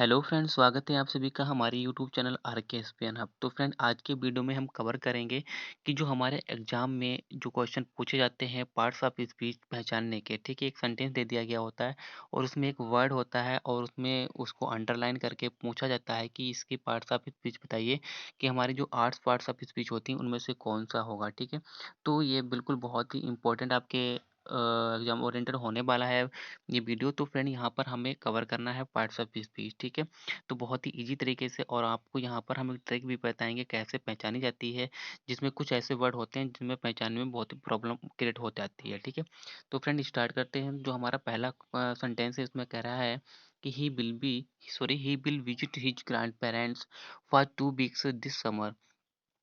Hello friend, स्वागत है आप सभी का हमारे यूट्यूब चैनल आर के एसपीएन हब। तो फ्रेंड, आज के वीडियो में हम कवर करेंगे कि जो हमारे एग्जाम में जो क्वेश्चन पूछे जाते हैं पार्ट्स ऑफ स्पीच पहचानने के। ठीक है, एक सेंटेंस दे दिया गया होता है और उसमें एक वर्ड होता है और उसमें उसको अंडरलाइन करके पूछा जाता है कि इसकी पार्ट्स ऑफ स्पीच बताइए कि हमारी जो आर्ट्स पार्ट्स ऑफ स्पीच होती हैं उनमें से कौन सा होगा। ठीक है, तो ये बिल्कुल बहुत ही इंपॉर्टेंट आपके एग्जाम ओरिएंटेड होने वाला है ये वीडियो। तो फ्रेंड, यहाँ पर हमें कवर करना है पार्ट्स ऑफ स्पीच। ठीक है, तो बहुत ही ईजी तरीके से और आपको यहाँ पर हम एक ट्रिक भी बताएंगे कैसे पहचानी जाती है, जिसमें कुछ ऐसे वर्ड होते हैं जिनमें पहचानने में बहुत ही प्रॉब्लम क्रिएट हो जाती है। ठीक है, तो फ्रेंड स्टार्ट करते हैं। जो हमारा पहला सेंटेंस है इसमें कह रहा है कि he will visit his grand parents for 2 weeks this summer.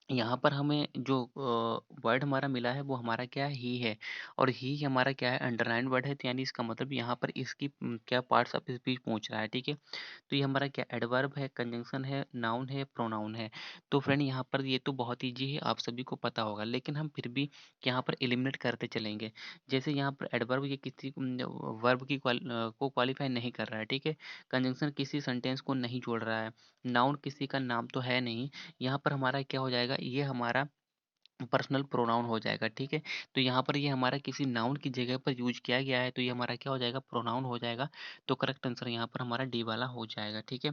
यहाँ पर हमें जो वर्ड हमारा मिला है वो हमारा क्या है, ही है। और ही हमारा क्या है, अंडरलाइन वर्ड है। तो यानी इसका मतलब यहाँ पर इसकी क्या पार्ट्स ऑफ स्पीच पूछ रहा है। ठीक है, तो ये हमारा क्या एडवर्ब है, कंजंक्शन है, नाउन है, प्रोनाउन है। तो फ्रेंड, यहाँ पर ये तो बहुत ईजी है, आप सभी को पता होगा, लेकिन हम फिर भी यहाँ पर एलिमिनेट करते चलेंगे। जैसे यहाँ पर एडवर्ब ये किसी वर्ब की को क्वालिफाई नहीं कर रहा है। ठीक है, कंजंक्शन किसी सेंटेंस को नहीं जोड़ रहा है, नाउन किसी का नाम तो है नहीं। यहाँ पर हमारा क्या हो जाएगा, ये हमारा पर्सनल प्रोनाउन हो जाएगा। ठीक है, तो यहाँ पर ये हमारा किसी नाउन की जगह पर यूज किया गया है, तो ये हमारा क्या हो जाएगा, प्रोनाउन हो जाएगा। तो करेक्ट आंसर यहाँ पर हमारा डी वाला हो जाएगा। ठीक है,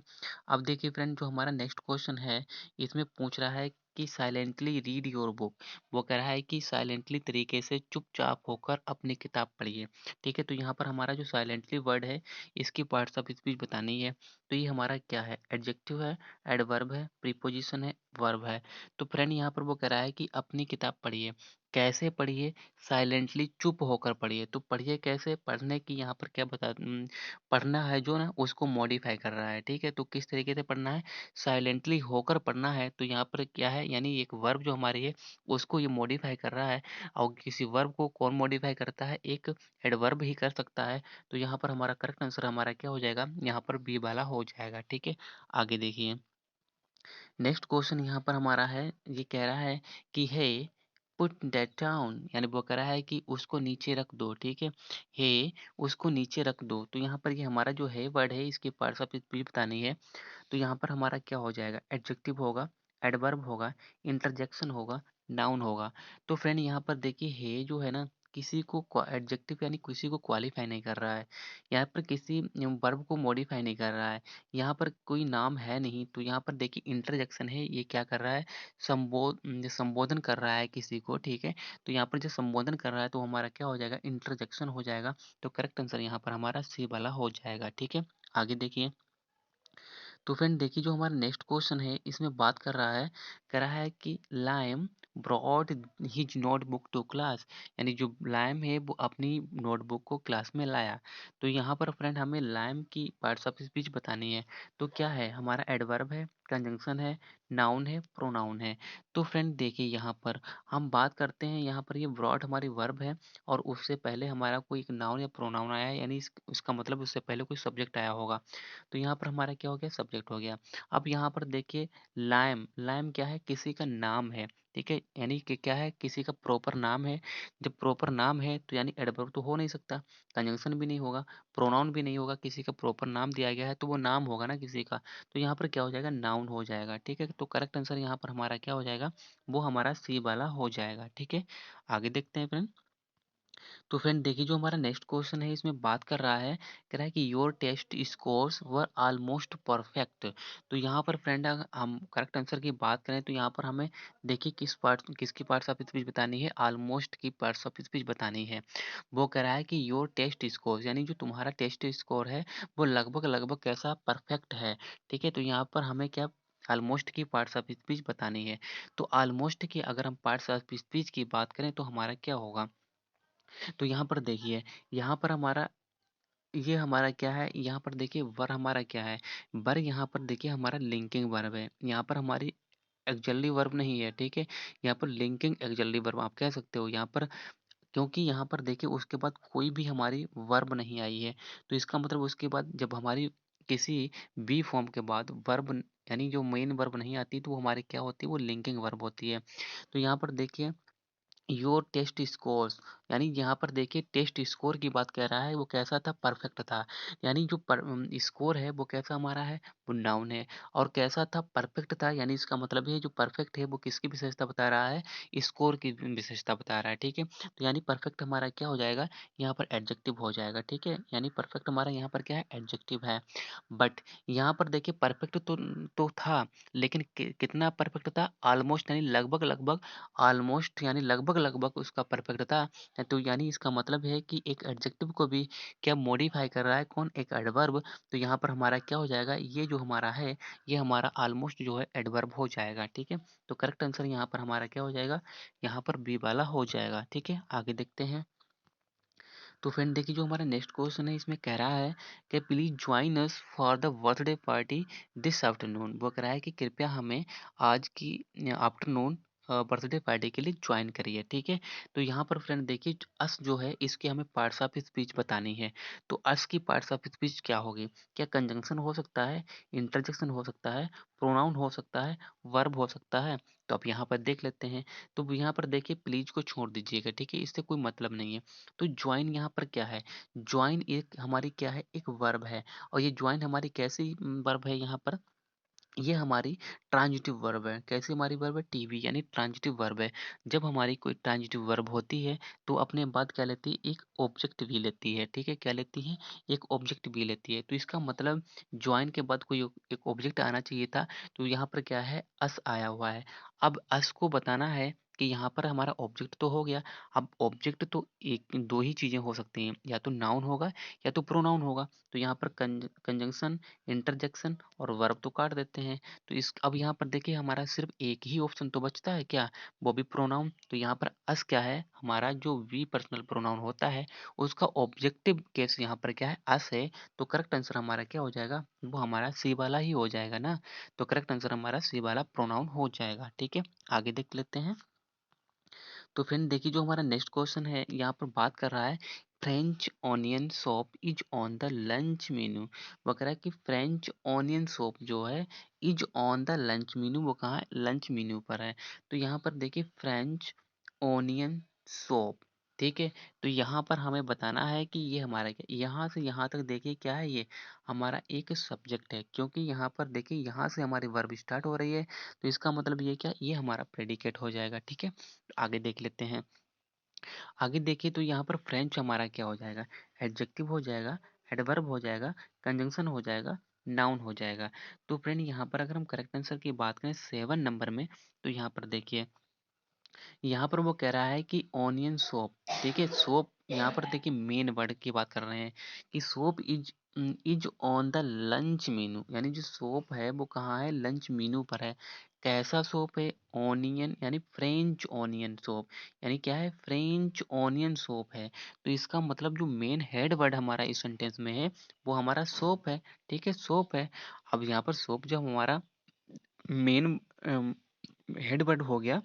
अब देखिए फ्रेंड, जो हमारा नेक्स्ट क्वेश्चन है इसमें पूछ रहा है कि साइलेंटली रीड योर बुक। वो कह रहा है कि साइलेंटली तरीके से चुपचाप होकर अपनी किताब पढ़िए। ठीक है, तो यहाँ पर हमारा जो साइलेंटली वर्ड है इसकी पार्ट्स ऑफ स्पीच बतानी है। तो ये हमारा क्या है, एडजेक्टिव है, एडवर्ब है, प्रीपोजिशन है, वर्ब है। तो फ्रेंड, यहाँ पर वो कह रहा है कि अपनी किताब पढ़िए। कैसे पढ़िए, साइलेंटली चुप होकर पढ़िए। तो पढ़िए कैसे, पढ़ने की यहाँ पर क्या पढ़ना है जो ना उसको मॉडिफाई कर रहा है। ठीक है, तो किस तरीके से पढ़ना है, साइलेंटली होकर पढ़ना है। तो यहाँ पर क्या है, यानी एक वर्ब जो हमारी है उसको ये मॉडिफाई कर रहा है। और किसी वर्ब को कौन मॉडिफाई करता है, एक एडवर्ब ही कर सकता है। तो यहाँ पर हमारा करेक्ट आंसर हमारा क्या हो जाएगा, यहाँ पर बी वाला हो जाएगा। ठीक है, आगे देखिए। नेक्स्ट क्वेश्चन यहाँ पर हमारा है, ये कह रहा है कि हे पुट दैट डाउन, यानी वो कह रहा है कि उसको नीचे रख दो। ठीक है, हे उसको नीचे रख दो। तो यहाँ पर ये हमारा जो है वर्ड है इसके पार्ट्स ऑफ स्पीच बतानी है। तो यहाँ पर हमारा क्या हो जाएगा, एडजेक्टिव होगा, एडवर्ब होगा, इंटरजेक्शन होगा, नाउन होगा। तो फ्रेंड, यहाँ पर देखिए हे जो है ना, किसी को एडजेक्टिव यानी किसी को क्वालिफाई नहीं कर रहा है, यहाँ पर किसी वर्ब को मॉडिफाई नहीं कर रहा है, यहाँ पर कोई नाम है नहीं। तो यहाँ पर देखिए इंटरजेक्शन है, ये क्या कर रहा है, संबोधन कर रहा है किसी को। ठीक है, तो यहाँ पर जब संबोधन कर रहा है तो हमारा क्या हो जाएगा, इंटरजेक्शन हो जाएगा। तो करेक्ट आंसर यहाँ पर हमारा सी वाला हो जाएगा। ठीक है, आगे देखिए। तो फ्रेंड देखिए, जो हमारा नेक्स्ट क्वेश्चन है इसमें बात कर रहा है, कह रहा है कि Liam brought his notebook to class, यानी जो लाइम है वो अपनी नोटबुक को क्लास में लाया। तो यहाँ पर फ्रेंड हमें लाइम की पार्ट्स ऑफ स्पीच बतानी है। तो क्या है, हमारा एडवर्ब है, कंजंक्शन है, नाउन है, प्रोनाउन है। तो फ्रेंड देखिए, यहाँ पर हम बात करते हैं, यहाँ पर ये ब्रॉड हमारी वर्ब है और उससे पहले हमारा कोई एक नाउन या प्रोनाउन आया है, यानी इसका मतलब उससे पहले कोई सब्जेक्ट आया होगा। तो यहाँ पर हमारा क्या हो गया, सब्जेक्ट हो गया। अब यहाँ पर देखिए, लाइम लाइम क्या है, किसी का नाम है। ठीक है, यानी कि क्या है, किसी का प्रॉपर नाम है। जब प्रॉपर नाम है तो यानी एडवर्ब तो हो नहीं सकता, कंजंक्शन भी नहीं होगा, प्रोनाउन भी नहीं होगा। किसी का प्रॉपर नाम दिया गया है तो वो नाम होगा ना किसी का। तो यहाँ पर क्या हो जाएगा, नाउन हो जाएगा। ठीक है, तो करेक्ट आंसर यहाँ पर हमारा क्या हो जाएगा, वो हमारा सी वाला हो जाएगा। ठीक है, आगे देखते हैं फ्रेंड। तो फ्रेंड देखिए, जो हमारा नेक्स्ट क्वेश्चन है इसमें बात कर रहा है, कह रहा है कि your test scores were almost perfect. तो यहाँ पर फ्रेंड अगर हम करेक्ट आंसर की बात करें तो यहाँ पर हमें देखिए किसकी पार्ट्स ऑफ स्पीच बतानी है, ऑलमोस्ट की पार्ट्स ऑफ स्पीच बतानी है। वो कह रहा है कि योर टेस्ट स्कोर, यानी जो तुम्हारा टेस्ट स्कोर है वो लगभग लगभग कैसा, परफेक्ट है। ठीक है, तो यहाँ पर हमें क्या, ऑलमोस्ट की पार्ट्स ऑफ स्पीच बतानी है। तो ऑलमोस्ट की अगर हम पार्ट्स ऑफ स्पीच की बात करें तो हमारा क्या होगा, तो यहाँ पर देखिए, यहाँ पर हमारा ये हमारा क्या है, यहाँ पर देखिए वर हमारा क्या है, वर यहाँ पर देखिए हमारा लिंकिंग वर्ब है। यहाँ पर हमारी एक्चुअली वर्ब नहीं है। ठीक है, यहाँ पर लिंकिंग एक्चुअली वर्ब आप कह सकते हो यहाँ पर, क्योंकि यहाँ पर देखिए उसके बाद कोई भी हमारी वर्ब नहीं आई है। तो इसका मतलब उसके बाद जब हमारी किसी बी फॉर्म के बाद वर्ब यानी जो मेन वर्ब नहीं आती तो वो हमारी क्या होती है, वो लिंकिंग वर्ब होती है। तो यहाँ पर देखिए योर टेस्ट स्कोर्स, यानी यहाँ पर देखिए टेस्ट स्कोर की बात कर रहा है, वो कैसा था, परफेक्ट था। यानी जो स्कोर है वो कैसा हमारा है, वो नाउन है। और कैसा था, परफेक्ट था, यानी इसका मतलब है जो परफेक्ट है वो किसकी विशेषता बता रहा है, स्कोर की विशेषता बता रहा है, ठीक है। तो यानी परफेक्ट हमारा क्या हो जाएगा, यहाँ पर एडजेक्टिव हो जाएगा, ठीक है। यानी परफेक्ट हमारा यहाँ पर क्या है, एडजेक्टिव है। बट यहाँ पर देखिए परफेक्ट तो था, लेकिन कितना परफेक्ट था, ऑलमोस्ट यानी लगभग लगभग, ऑलमोस्ट यानी लगभग-लगभग उसका परफेक्ट था। तो यानी इसका मतलब है कि एक एडजेक्टिव को भी क्या मॉडिफाई कर रहा है, कौन, एक एडवर्ब। तो यहाँ पर हमारा क्या हो जाएगा, ये जो हमारा है, ये हमारा ऑलमोस्ट जो है एडवर्ब हो जाएगा, ठीक है। तो करेक्ट आंसर यहाँ पर हमारा क्या हो जाएगा, यहाँ पर बी वाला हो जाएगा, ठीक है। आगे देखते हैं। तो फ्रेंड देखिए जो हमारा नेक्स्ट क्वेश्चन है, इसमें कह रहा है कि please join us for the birthday party this afternoon. वो कह रहा है कि कृपया हमें आज की आफ्टरनून बर्थडे पार्टी के लिए ज्वाइन करिए, ठीक है। तो यहाँ पर फ्रेंड देखिए अस जो है इसके हमें पार्ट्स ऑफ स्पीच बतानी है। तो अस की पार्ट्स ऑफ स्पीच क्या होगी, क्या कंजंक्शन हो सकता है, इंटरजेक्शन हो सकता है, प्रोनाउन हो सकता है, वर्ब हो सकता है। तो आप यहाँ पर देख लेते हैं। तो यहाँ पर देखिए प्लीज को छोड़ दीजिएगा, ठीक है, इससे कोई मतलब नहीं है। तो ज्वाइन यहाँ पर क्या है, ज्वाइन एक हमारी क्या है, एक वर्ब है। और ये ज्वाइन हमारी कैसी वर्ब है, यहाँ पर ये हमारी ट्रांजिटिव वर्ब है। कैसी हमारी वर्ब है, टीवी, यानी ट्रांजिटिव वर्ब है। जब हमारी कोई ट्रांजिटिव वर्ब होती है तो अपने बाद क्या लेती है, एक ऑब्जेक्ट भी लेती है, ठीक है। क्या लेती है, एक ऑब्जेक्ट भी लेती है। तो इसका मतलब ज्वाइन के बाद कोई एक ऑब्जेक्ट आना चाहिए था। तो यहाँ पर क्या है, अस आया हुआ है। अब अस को बताना है कि यहाँ पर हमारा ऑब्जेक्ट तो हो गया। अब ऑब्जेक्ट तो एक दो ही चीजें हो सकती हैं, या तो नाउन होगा या तो प्रोनाउन होगा। तो यहाँ पर कंजंक्शन, इंटरजेक्शन और वर्ब तो काट देते हैं। तो इस अब यहाँ पर देखिए हमारा सिर्फ एक ही ऑप्शन तो बचता है, क्या, वो भी प्रोनाउन। तो यहाँ पर अस क्या है, हमारा जो वी पर्सनल प्रोनाउन होता है उसका ऑब्जेक्टिव केस यहाँ पर क्या है, अस है। तो करेक्ट आंसर हमारा क्या हो जाएगा, वो हमारा सी वाला ही हो जाएगा ना। तो करेक्ट आंसर हमारा सी वाला प्रोनाउन हो जाएगा, ठीक है। आगे देख लेते हैं। तो फ्रेंड देखिए जो हमारा नेक्स्ट क्वेश्चन है, यहाँ पर बात कर रहा है French onion shop is on the lunch menu. वो कह रहा है कि फ्रेंच ऑनियन सॉप जो है is on the lunch menu, वो कहाँ है, लंच मेनू पर है। तो यहाँ पर देखिए फ्रेंच ऑनियन सॉप, ठीक है। तो यहाँ पर हमें बताना है कि ये हमारा क्या, यहाँ से यहाँ तक देखिए क्या है, ये हमारा एक सब्जेक्ट है, क्योंकि यहाँ पर देखिए यहाँ से हमारी वर्ब स्टार्ट हो रही है। तो इसका मतलब ये क्या, ये हमारा प्रेडिकेट हो जाएगा, ठीक है। आगे देख लेते हैं। आगे देखिए तो यहाँ पर फ्रेंच हमारा क्या हो जाएगा, एडजेक्टिव हो जाएगा, एडवर्ब हो जाएगा, कंजंक्शन हो जाएगा, नाउन हो जाएगा। तो फ्रेंड यहाँ पर अगर हम करेक्ट आंसर की बात करें 7 नंबर में, तो यहाँ पर देखिए, यहाँ पर वो कह रहा है कि ऑनियन सोप, ठीक है। सोप यहाँ पर देखिए मेन वर्ड की बात कर रहे हैं कि soap is on the lunch menu, यानी जो सोप है वो कहाँ है, लंच मेनू पर है। कैसा सोप है, ऑनियन, यानी फ्रेंच ऑनियन सोप, यानी क्या है, फ्रेंच ऑनियन सोप है। तो इसका मतलब जो मेन हेड वर्ड हमारा इस सेंटेंस में है वो हमारा सोप है, ठीक है, सोप है। अब यहाँ पर सोप जब हमारा मेन हेड वर्ड हो गया,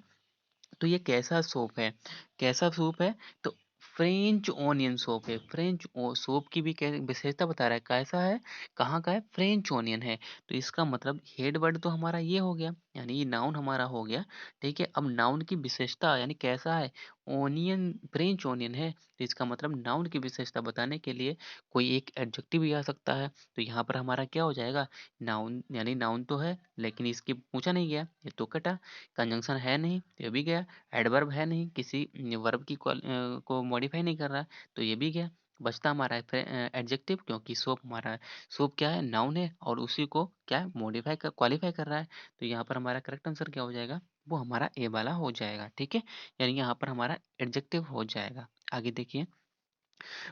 तो ये कैसा सूप है, कैसा सूप है, तो फ्रेंच ऑनियन सूप है। फ्रेंच सूप की भी विशेषता बता रहा है, कैसा है, कहाँ का है, फ्रेंच ऑनियन है। तो इसका मतलब हेड वर्ड तो हमारा ये हो गया, यानी ये नाउन हमारा हो गया, ठीक है। अब नाउन की विशेषता यानी कैसा है, ऑनियन, फ्रेंच ऑनियन है। तो इसका मतलब नाउन की विशेषता बताने के लिए कोई एक एडजेक्टिव भी आ सकता है। तो यहाँ पर हमारा क्या हो जाएगा, नाउन, यानी नाउन तो है लेकिन इसकी पूछा नहीं गया, ये तो कटा। कंजंक्शन है नहीं, तो ये भी गया। एडवर्ब है नहीं, किसी वर्ब की को मॉडिफाई नहीं कर रहा है, तो ये भी गया। बचता हमारा है एडजेक्टिव, क्योंकि सोप हमारा है, सोप क्या है, नाउन है और उसी को क्या है, मॉडिफाई कर, क्वालिफाई कर रहा है। तो यहाँ पर हमारा करेक्ट आंसर क्या हो जाएगा, वो हमारा ए वाला हो जाएगा, ठीक है। यानी यहाँ पर हमारा एडजेक्टिव हो जाएगा। आगे देखिए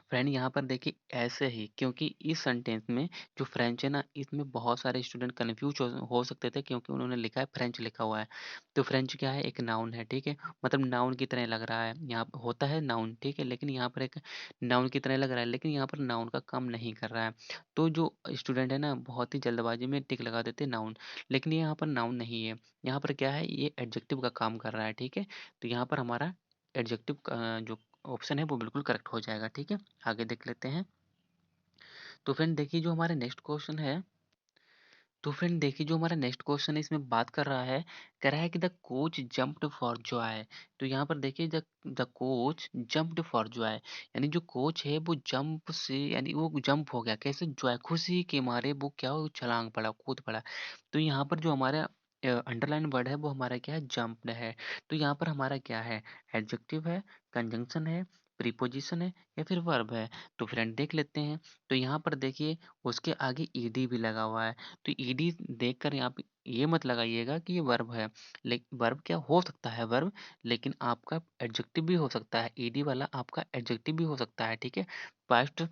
फ्रेंड, यहाँ पर देखिए ऐसे ही, क्योंकि इस सेंटेंस में जो फ्रेंच है ना, इसमें बहुत सारे स्टूडेंट कन्फ्यूज हो सकते थे, क्योंकि उन्होंने लिखा है फ्रेंच लिखा हुआ है। तो फ्रेंच क्या है, एक नाउन है, ठीक है, मतलब नाउन की तरह लग रहा है, यहाँ पर होता है नाउन, ठीक है, लेकिन यहाँ पर एक नाउन की तरह लग रहा है, लेकिन यहाँ पर नाउन का काम नहीं कर रहा है। तो जो स्टूडेंट है ना, बहुत ही जल्दबाजी में टिक लगा देते नाउन, लेकिन ये यहाँ पर नाउन नहीं है, यहाँ पर क्या है, ये एडजेक्टिव का काम कर रहा है, ठीक है। तो यहाँ पर हमारा एडजेक्टिव जो ऑप्शन है वो बिल्कुल करेक्ट हो जाएगा, ठीक है। आगे देख लेते हैं। तो फ्रेंड देखिए जो हमारे नेक्स्ट क्वेश्चन है, तो फ्रेंड देखिए जो हमारा नेक्स्ट क्वेश्चन है इसमें बात कर रहा है, कह रहा है कि the coach jumped for Joy. तो यहाँ पर देखिए the the coach jumped for Joy, यानी जो कोच है वो जंप से यानी वो जंप हो गया कैसे, जॉय खुशी के मारे वो क्या हो छलांग पड़ा, कूद पड़ा। तो यहाँ पर जो हमारा अंडरलाइन वर्ड है वो हमारा क्या है, जंप्ड है। तो यहाँ पर हमारा क्या है, एडजेक्टिव है, कंजंक्शन है, प्रीपोजिशन है या फिर वर्ब है। तो फ्रेंड देख लेते हैं। तो यहाँ पर देखिए उसके आगे ईडी भी लगा हुआ है। तो ईडी देखकर यहाँ पे ये मत लगाइएगा कि ये वर्ब है। लेकिन वर्ब क्या हो सकता है, वर्ब, लेकिन आपका एडजेक्टिव भी हो सकता है। ईडी वाला आपका एडजेक्टिव भी हो सकता है, ठीक है। पास्ट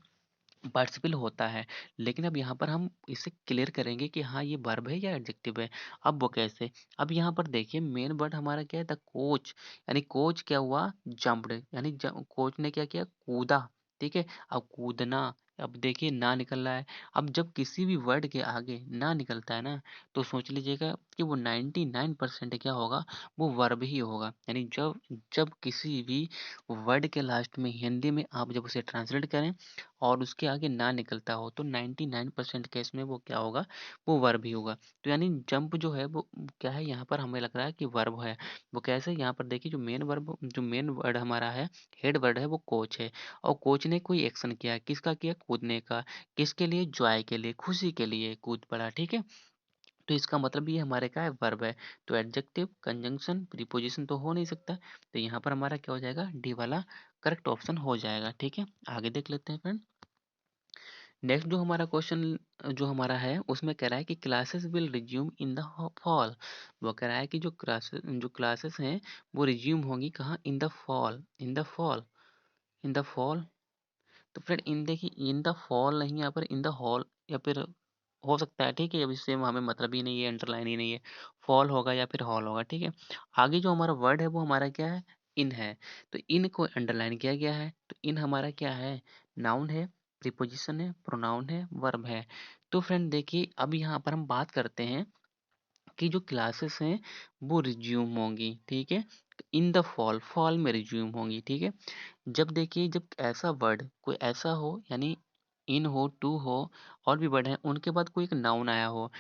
पार्टिसिपल होता है। लेकिन अब यहाँ पर हम इसे क्लियर करेंगे कि हाँ ये वर्ब है या एडजेक्टिव है। अब वो कैसे, अब यहाँ पर देखिए मेन वर्ड हमारा क्या है, द कोच, यानी कोच क्या हुआ, जंप्ड, यानी कोच ने क्या किया, कूदा, ठीक है। अब कूदना, अब देखिए ना निकल रहा है। अब जब किसी भी वर्ड के आगे ना निकलता है ना, तो सोच लीजिएगा कि वो 99% क्या होगा, वो वर्ब ही होगा। यानी जब जब किसी भी वर्ड के लास्ट में हिंदी में आप जब उसे ट्रांसलेट करें और उसके आगे ना निकलता हो तो 99% केस में वो क्या होगा, वो वर्ब ही होगा। तो यानी जंप जो है वो क्या है, यहाँ पर हमें लग रहा है कि वर्ब है। वो कैसे, यहाँ पर देखिए जो मेन वर्ड हमारा है, हेड वर्ड है वो कोच है। और कोच ने कोई एक्शन किया, किसका किया, कूदने का। किसके लिए, जॉय के लिए, खुशी के लिए कूद पड़ा, ठीक है। तो इसका मतलब ये हमारे का है, वर्ब है। तो एडजेक्टिव, कंजंक्शन, प्रीपोजिशन तो हो नहीं सकता। तो यहाँ पर हमारा क्या हो जाएगा, डी वाला करेक्ट ऑप्शन हो जाएगा, ठीक है। आगे देख लेते हैं फ्रेंड। नेक्स्ट जो हमारा क्वेश्चन जो हमारा है उसमें कह रहा है कि classes will resume in the fall. वो कह रहा है कि जो क्लासेस हैं वो रिज्यूम होंगी कहाँ, in the fall, in the fall, in the fall. तो फ्रेंड इन देखिए इन द फॉल नहीं, यहाँ पर इन द हॉल या फिर हो सकता है, ठीक है। अब इससे हमें मतलब ही नहीं है, अंडरलाइन ही नहीं है। फॉल होगा या फिर हॉल होगा, ठीक है। आगे जो हमारा वर्ड है वो हमारा क्या है, इन है। तो इन को अंडरलाइन किया गया है। तो इन हमारा क्या है, नाउन है, प्रीपोजिशन है, प्रोनाउन है, वर्ब है। तो फ्रेंड देखिए अब यहाँ पर हम बात करते हैं कि जो क्लासेस हैं वो रिज्यूम होंगी, ठीक है। इन द फॉल, फॉल में रिज्यूम होंगी, ठीक है। जब देखिए जब ऐसा वर्ड कोई ऐसा हो, यानी इन हो, टू हो, और भी वर्ड हैं उनके बाद कोई एक नाउन आया हो,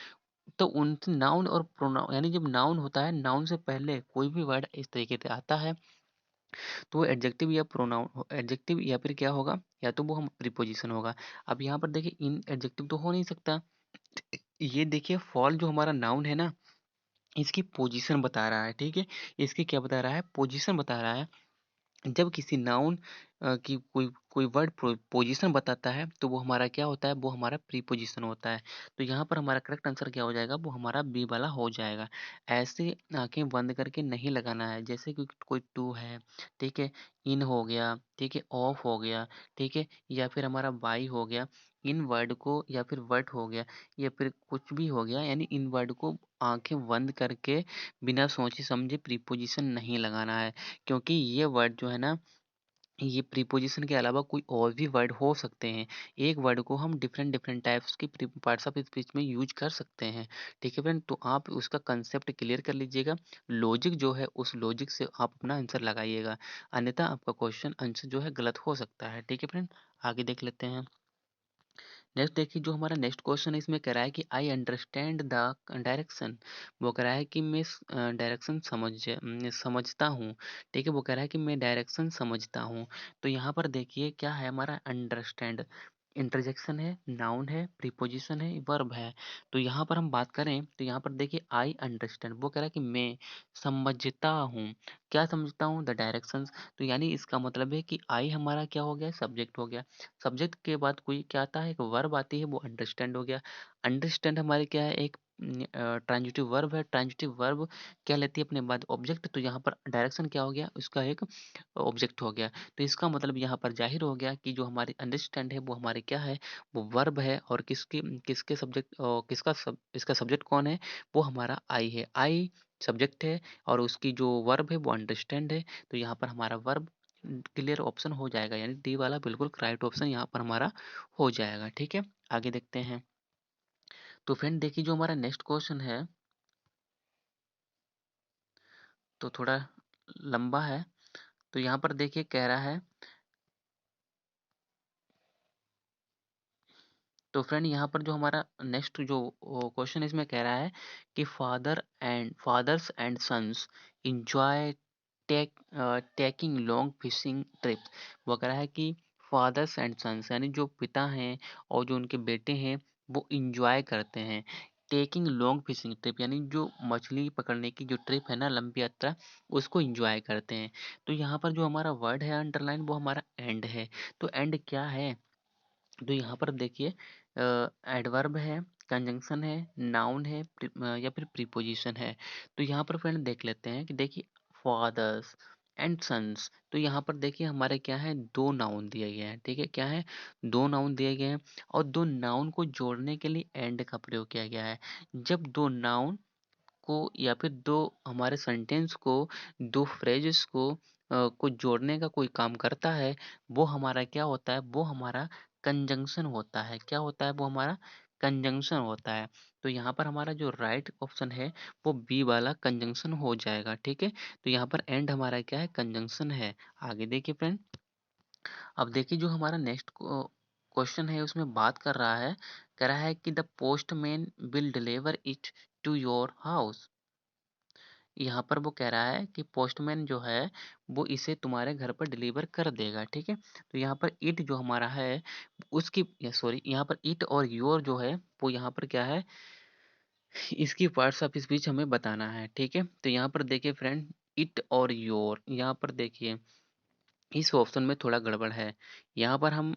तो उन नाउन और प्रोनाउन, यानी जब नाउन होता है, नाउन से पहले कोई भी वर्ड इस तरीके से आता है तो वो एडजेक्टिव या प्रोनाउन, एडजेक्टिव या फिर क्या होगा, या तो वो हम प्रीपोजिशन होगा। अब यहाँ पर देखिए इन एडजेक्टिव तो हो नहीं सकता। ये देखिए फॉल जो हमारा नाउन है ना, इसकी पोजीशन बता रहा है, ठीक है। इसकी क्या बता रहा है, पोजीशन बता रहा है। जब किसी नाउन की कोई कोई वर्ड पोजीशन बताता है तो वो हमारा क्या होता है, वो हमारा प्रीपोजिशन होता है। तो यहाँ पर हमारा करेक्ट आंसर क्या हो जाएगा, वो हमारा बी वाला हो जाएगा। ऐसे आंखें बंद करके नहीं लगाना है, जैसे कि कोई टू है, ठीक है, इन हो गया, ठीक है, ऑफ हो गया, ठीक है, या फिर हमारा बाई हो गया। इन वर्ड को या फिर वर्ड हो गया या फिर कुछ भी हो गया, यानी इन वर्ड को आंखें बंद करके बिना सोचे समझे प्रीपोजिशन नहीं लगाना है। क्योंकि ये वर्ड जो है ना, ये प्रीपोजिशन के अलावा कोई और भी वर्ड हो सकते हैं। एक वर्ड को हम डिफरेंट डिफरेंट टाइप्स की पार्ट्स ऑफ स्पीच में यूज कर सकते हैं, ठीक है फ्रेंड। तो आप उसका कंसेप्ट क्लियर कर लीजिएगा। लॉजिक जो है उस लॉजिक से आप अपना आंसर लगाइएगा, अन्यथा आपका क्वेश्चन आंसर जो है गलत हो सकता है, ठीक है फ्रेंड। आगे देख लेते हैं। नेक्स्ट देखिए जो हमारा नेक्स्ट क्वेश्चन है इसमें कह रहा है कि आई अंडरस्टैंड द डायरेक्शन। वो कह रहा है कि मैं डायरेक्शन समझता हूँ, ठीक है। वो कह रहा है कि मैं डायरेक्शन समझता हूँ। तो यहाँ पर देखिए क्या है हमारा अंडरस्टैंड, इंटरजेक्शन है, नाउन है, प्रीपोजिशन है, वर्ब है। तो यहाँ पर हम बात करें तो यहाँ पर देखिए आई अंडरस्टैंड, वो कह रहा है कि मैं समझता हूँ। क्या समझता हूँ, द डायरेक्शंस। तो यानी इसका मतलब है कि आई हमारा क्या हो गया, सब्जेक्ट हो गया। सब्जेक्ट के बाद कोई क्या आता है, एक वर्ब आती है, वो अंडरस्टैंड हो गया। अंडरस्टैंड हमारे क्या है, एक ट्रांजिटिव वर्ब है। ट्रांजिटिव वर्ब क्या लेती है अपने बाद, ऑब्जेक्ट। तो यहाँ पर डायरेक्शन क्या हो गया, उसका एक ऑब्जेक्ट हो गया। तो इसका मतलब यहाँ पर जाहिर हो गया कि जो हमारी अंडरस्टैंड है वो हमारे क्या है, वो वर्ब है। और किसके सब्जेक्ट, इसका सब्जेक्ट कौन है, वो हमारा आई है। आई सब्जेक्ट है और उसकी जो वर्ब है वो अंडरस्टैंड है। तो यहाँ पर हमारा वर्ब क्लियर ऑप्शन हो जाएगा, यानी डी वाला बिल्कुल करेक्ट ऑप्शन यहाँ पर हमारा हो जाएगा, ठीक है। आगे देखते हैं। तो फ्रेंड देखिए जो हमारा नेक्स्ट क्वेश्चन है तो थोड़ा लंबा है। तो यहाँ पर देखिए कह रहा है, तो फ्रेंड यहाँ पर जो हमारा नेक्स्ट जो क्वेश्चन इसमें कह रहा है कि fathers and sons enjoy taking long fishing trip. वो कह रहा है कि फादर्स एंड सन्स यानी जो पिता हैं और जो उनके बेटे हैं वो इंजॉय करते हैं टेकिंग लॉन्ग फिशिंग ट्रिप, यानी जो मछली पकड़ने की जो ट्रिप है ना, लंबी यात्रा, उसको इंजॉय करते हैं। तो यहाँ पर जो हमारा वर्ड है अंडरलाइन वो हमारा एंड है। तो एंड क्या है? तो यहाँ पर देखिए एडवर्ब है, कंजंक्शन है, नाउन है, या फिर प्रीपोजिशन है। तो यहाँ पर फ्रेंड देख लेते हैं कि देखिए फादर्स एंड सन्स, तो यहाँ पर देखिए हमारे क्या है, दो नाउन दिए गए हैं। ठीक है, क्या है, दो नाउन दिए गए हैं और दो नाउन को जोड़ने के लिए एंड का प्रयोग किया गया है। जब दो नाउन को या फिर दो हमारे सेंटेंस को, दो फ्रेजेस को जोड़ने का कोई काम करता है, वो हमारा क्या होता है, वो हमारा कंजंक्शन होता है। क्या होता है? वो हमारा कंजंक्शन होता है। तो यहाँ पर हमारा जो राइट ऑप्शन है वो बी वाला कंजंक्शन हो जाएगा। ठीक है, तो यहाँ पर एंड हमारा क्या है, कंजंक्शन है। आगे देखिए फ्रेंड, अब देखिए जो हमारा नेक्स्ट क्वेश्चन है उसमें बात कर रहा है, कह रहा है कि the postman will deliver it to your house. यहाँ पर वो कह रहा है कि पोस्टमैन जो है वो इसे तुम्हारे घर पर डिलीवर कर देगा। ठीक है, तो यहाँ पर इट जो हमारा है उसकी, सॉरी, यहाँ पर इट और योर जो है वो यहाँ पर क्या है, इसकी पार्ट्स ऑफ स्पीच हमें बताना है। ठीक है, तो यहाँ पर देखिए फ्रेंड, इट और योर, यहाँ पर देखिए इस ऑप्शन में थोड़ा गड़बड़ है। यहाँ पर हम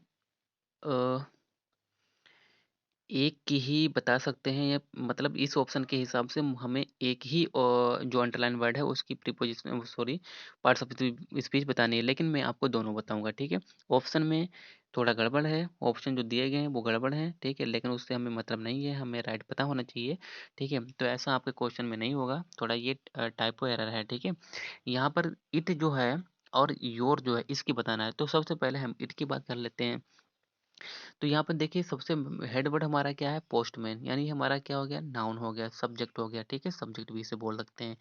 अ, एक की ही बता सकते हैं, या मतलब इस ऑप्शन के हिसाब से हमें एक ही जो अंडरलाइन वर्ड है उसकी preposition, sorry, parts of speech बतानी है, लेकिन मैं आपको दोनों बताऊंगा। ठीक है, ऑप्शन में थोड़ा गड़बड़ है, ऑप्शन जो दिए गए हैं वो गड़बड़ हैं। ठीक है, लेकिन उससे हमें मतलब नहीं है, हमें राइट पता होना चाहिए। ठीक है, तो ऐसा आपके क्वेश्चन में नहीं होगा, थोड़ा ये टाइपो एरर है। ठीक है, यहाँ पर इट जो है और योर जो है इसकी बताना है, तो सबसे पहले हम इट की बात कर लेते हैं। तो यहाँ पर देखिए सबसे हेड वर्ड हमारा क्या है, पोस्टमैन, यानी हमारा क्या हो गया, नाउन हो गया, सब्जेक्ट हो गया। ठीक है, सब्जेक्ट भी इसे बोल सकते हैं।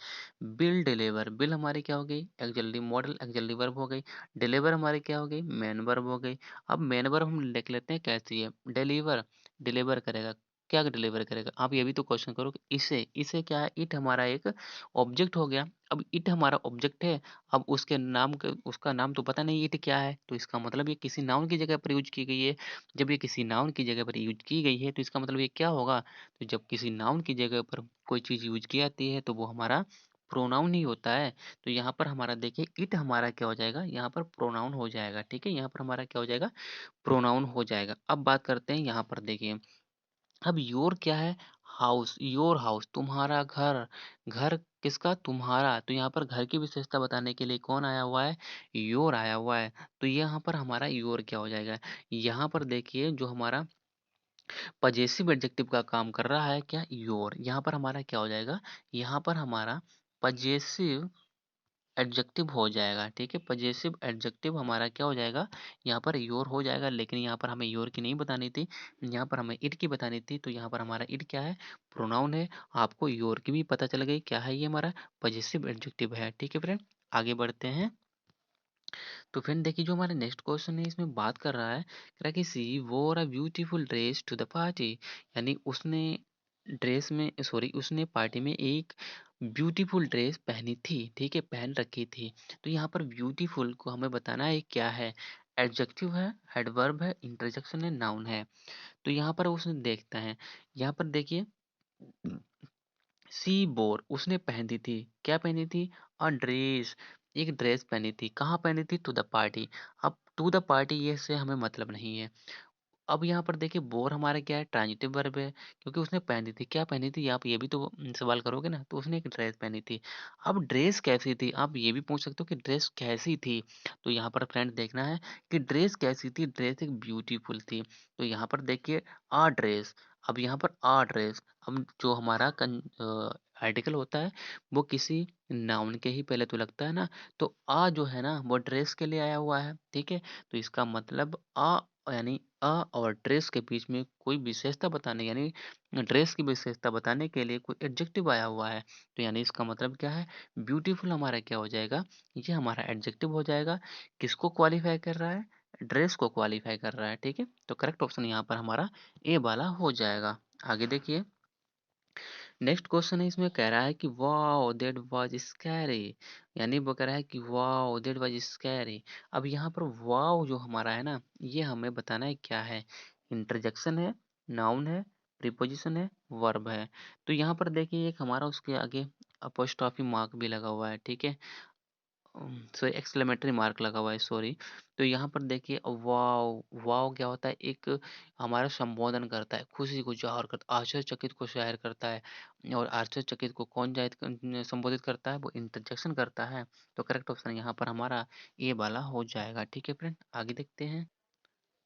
बिल डिलीवर, बिल हमारी क्या हो गई, एक्सुअली मॉडल एक्सुअली वर्ब हो गई। डिलीवर हमारी क्या हो गई, मेन वर्ब हो गई। अब मेन वर्ब हम लिख लेते हैं कैसी है, डिलीवर, डिलीवर करेगा, क्या डिलीवर करेगा? आप ये भी तो क्वेश्चन करो कि इसे, इसे क्या है, इट हमारा एक ऑब्जेक्ट हो गया। अब इट हमारा ऑब्जेक्ट है, अब उसके नाम के, उसका नाम तो पता नहीं इट क्या है, तो इसका मतलब ये किसी नाउन की जगह पर यूज की गई है। जब ये किसी नाउन की जगह पर यूज की गई है तो इसका मतलब ये क्या होगा, तो जब किसी नाउन की जगह पर कोई चीज़ यूज की जाती है तो वो हमारा प्रोनाउन ही होता है। तो यहाँ पर हमारा देखिए इट हमारा क्या हो जाएगा, यहाँ पर प्रोनाउन हो जाएगा। ठीक है, यहाँ पर हमारा क्या हो जाएगा, प्रोनाउन हो जाएगा। अब बात करते हैं यहाँ पर देखिए, अब योर क्या है, हाउस, योर हाउस, तुम्हारा घर, घर किसका, तुम्हारा। तो यहाँ पर घर की विशेषता बताने के लिए कौन आया हुआ है, योर आया हुआ है। तो यहाँ पर हमारा योर क्या हो जाएगा, यहाँ पर देखिए जो हमारा पजेसिव एडजेक्टिव का काम कर रहा है क्या, योर, यहाँ पर हमारा क्या हो जाएगा, यहाँ पर हमारा पजेसिव एडजेक्टिव हो जाएगा। ठीक है, पजेसिव एडजेक्टिव हमारा क्या हो जाएगा, यहाँ पर योर हो जाएगा, लेकिन यहाँ पर हमें योर की नहीं बतानी थी, यहाँ पर हमें इट की बतानी थी। तो यहाँ पर हमारा इट क्या है, प्रोनाउन है। आपको योर की भी पता चल गई, क्या है ये हमारा पजेसिव एडजेक्टिव है। ठीक है फ्रेंड, आगे बढ़ते हैं। तो फ्रेंड देखिए जो हमारा नेक्स्ट क्वेश्चन है इसमें बात कर रहा है, कह रहा है कि she wore a beautiful dress to the party, यानी उसने ड्रेस में, सॉरी, उसने पार्टी में एक ब्यूटीफुल ड्रेस पहनी थी। ठीक है, पहन रखी थी। तो यहाँ पर ब्यूटीफुल को हमें बताना है क्या है, एडजेक्टिव है, एडवर्ब है, इंटरजेक्शन है, नाउन है। तो यहाँ पर उसने देखते हैं, यहाँ पर देखिए सी बोर, उसने पहनी थी, क्या पहनी थी, अ ड्रेस, एक ड्रेस पहनी थी, कहाँ पहनी थी, टू द पार्टी। अब टू द पार्टी ये से हमें मतलब नहीं है। अब यहाँ पर देखिए बोर हमारा क्या है, ट्रांजिटिव वर्ब है, क्योंकि उसने पहनी थी, क्या पहनी थी, आप ये भी तो सवाल करोगे ना, तो उसने एक ड्रेस पहनी थी। अब ड्रेस कैसी थी, आप ये भी पूछ सकते हो कि ड्रेस कैसी थी। तो यहाँ पर फ्रेंड देखना है कि ड्रेस कैसी थी, ड्रेस एक ब्यूटीफुल थी। तो यहाँ पर देखिए आ ड्रेस, अब यहाँ पर आ ड्रेस, अब जो हमारा आर्टिकल होता है वो किसी नाउन के ही पहले तो लगता है ना, तो आ जो है ना वो ड्रेस के लिए आया हुआ है। ठीक है, तो इसका मतलब आ, यानी अ और ड्रेस के बीच में कोई विशेषता बताने, यानी ड्रेस की विशेषता बताने के लिए कोई एडजेक्टिव आया हुआ है। तो यानी इसका मतलब क्या है, ब्यूटीफुल हमारा क्या हो जाएगा, ये हमारा एडजेक्टिव हो जाएगा। किसको क्वालिफाई कर रहा है, ड्रेस को क्वालिफ़ाई कर रहा है, ठीक है? तो करेक्ट ऑप्शन यहाँ पर हमारा ए वाला हो जाएगा। आगे देखिए, नेक्स्ट क्वेश्चन है, इसमें कह रहा है कि वाओ दैट वाज स्कैरी, यानी वो कह रहा है कि वाओ दैट वाज स्कैरी। अब यहाँ पर वाओ जो हमारा है ना, ये हमें बताना है क्या है, इंटरजेक्शन है, नाउन है, प्रीपोजिशन है, वर्ब है। तो यहाँ पर देखिए एक हमारा उसके आगे अपोस्ट्रोफी मार्क भी लगा हुआ है, ठीक है? सॉरी, एक्सक्लेमेटरी मार्क लगा हुआ है, सॉरी। तो यहाँ पर देखिए वाओ, वाओ क्या होता है, एक हमारा संबोधन करता है, खुशी को ज़ाहिर करता है, आश्चर्यचकित को ज़ाहिर करता है। और आश्चर्यचकित को कौन संबोधित करता है, वो इंटरजेक्शन करता है। तो करेक्ट ऑप्शन यहाँ पर हमारा ए वाला हो जाएगा, ठीक है फ्रेंड? आगे देखते हैं।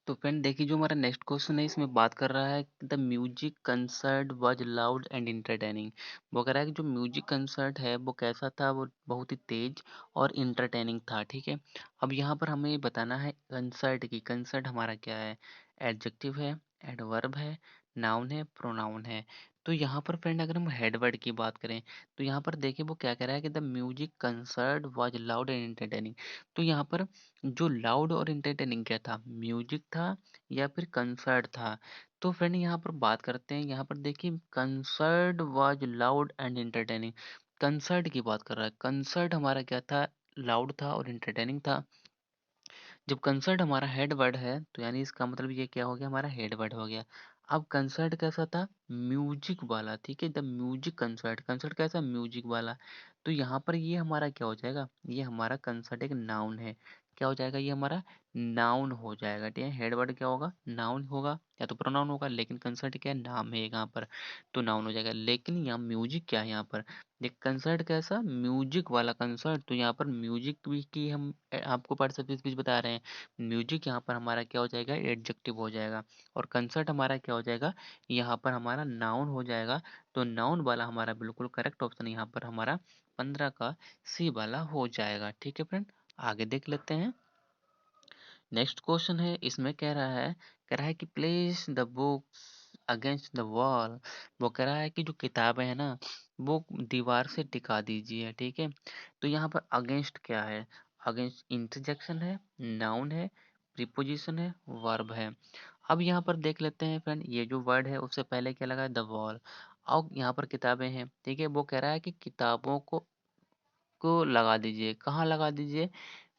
तो फ्रेंड देखिए, जो हमारा नेक्स्ट क्वेश्चन है, इसमें बात कर रहा है the music concert was loud and entertaining. वो कह रहा है कि जो म्यूजिक कंसर्ट है वो कैसा था, वो बहुत ही तेज और इंटरटेनिंग था, ठीक है? अब यहाँ पर हमें बताना है कंसर्ट की, कंसर्ट हमारा क्या है, एडजेक्टिव है, एडवर्ब है, नाउन है, प्रोनाउन है। तो यहाँ पर फ्रेंड अगर हम हेडवर्ड की बात करें, तो यहाँ पर देखिए वो क्या कह रहा है कि the music concert was loud and entertaining. तो यहाँ पर जो लाउड और एंटरटेनिंग क्या था, म्यूजिक था या फिर कंसर्ट था? तो फ्रेंड यहाँ पर बात करते हैं, यहाँ पर देखिए concert was loud and entertaining, concert की बात कर रहा है। कंसर्ट हमारा क्या था, लाउड था और एंटरटेनिंग था। जब कंसर्ट हमारा हेड वर्ड है तो यानी इसका मतलब ये क्या हो गया, हमारा हेड वर्ड हो गया। अब कंसर्ट कैसा था, म्यूजिक वाला, ठीक है? द म्यूजिक कंसर्ट, कंसर्ट कैसा, म्यूजिक वाला। तो यहाँ पर ये हमारा क्या हो जाएगा, ये हमारा कंसर्ट एक नाउन है। क्या हो जाएगा, ये हमारा नाउन हो जाएगा, ठीक है? हेड वर्ड क्या होगा, नाउन होगा या तो प्रोनाउन होगा, लेकिन कंसर्ट क्या है, नाम है यहाँ पर, तो नाउन हो जाएगा। लेकिन यहाँ म्यूजिक क्या है, यहाँ पर देख, कंसर्ट कैसा, म्यूजिक वाला कंसर्ट। तो यहाँ पर म्यूजिक भी की हम आपको पार्टिसिपल स्पीच बता रहे हैं। म्यूजिक यहाँ पर हमारा क्या हो जाएगा, एडजेक्टिव हो जाएगा। और कंसर्ट हमारा क्या हो जाएगा, यहाँ पर हमारा नाउन हो जाएगा। तो नाउन वाला हमारा बिल्कुल करेक्ट ऑप्शन यहाँ पर हमारा 15 का सी वाला हो जाएगा, ठीक है फ्रेंड? आगे देख लेते हैं। नेक्स्ट क्वेश्चन है, इसमें कह रहा है कि place the books against the wall. वो कह रहा है कि जो किताबें हैं ना, वो दीवार से टिका दीजिए, ठीक है? तो यहाँ पर अगेंस्ट क्या है, अगेंस्ट इंटरजेक्शन है, नाउन है, प्रीपोजिशन है, वर्ब है। अब यहाँ पर देख लेते हैं फ्रेंड, ये जो वर्ड है उससे पहले क्या लगा है, द वॉल। और यहाँ पर किताबें हैं, ठीक है? वो कह रहा है कि किताबों को लगा दीजिए, कहाँ लगा दीजिए,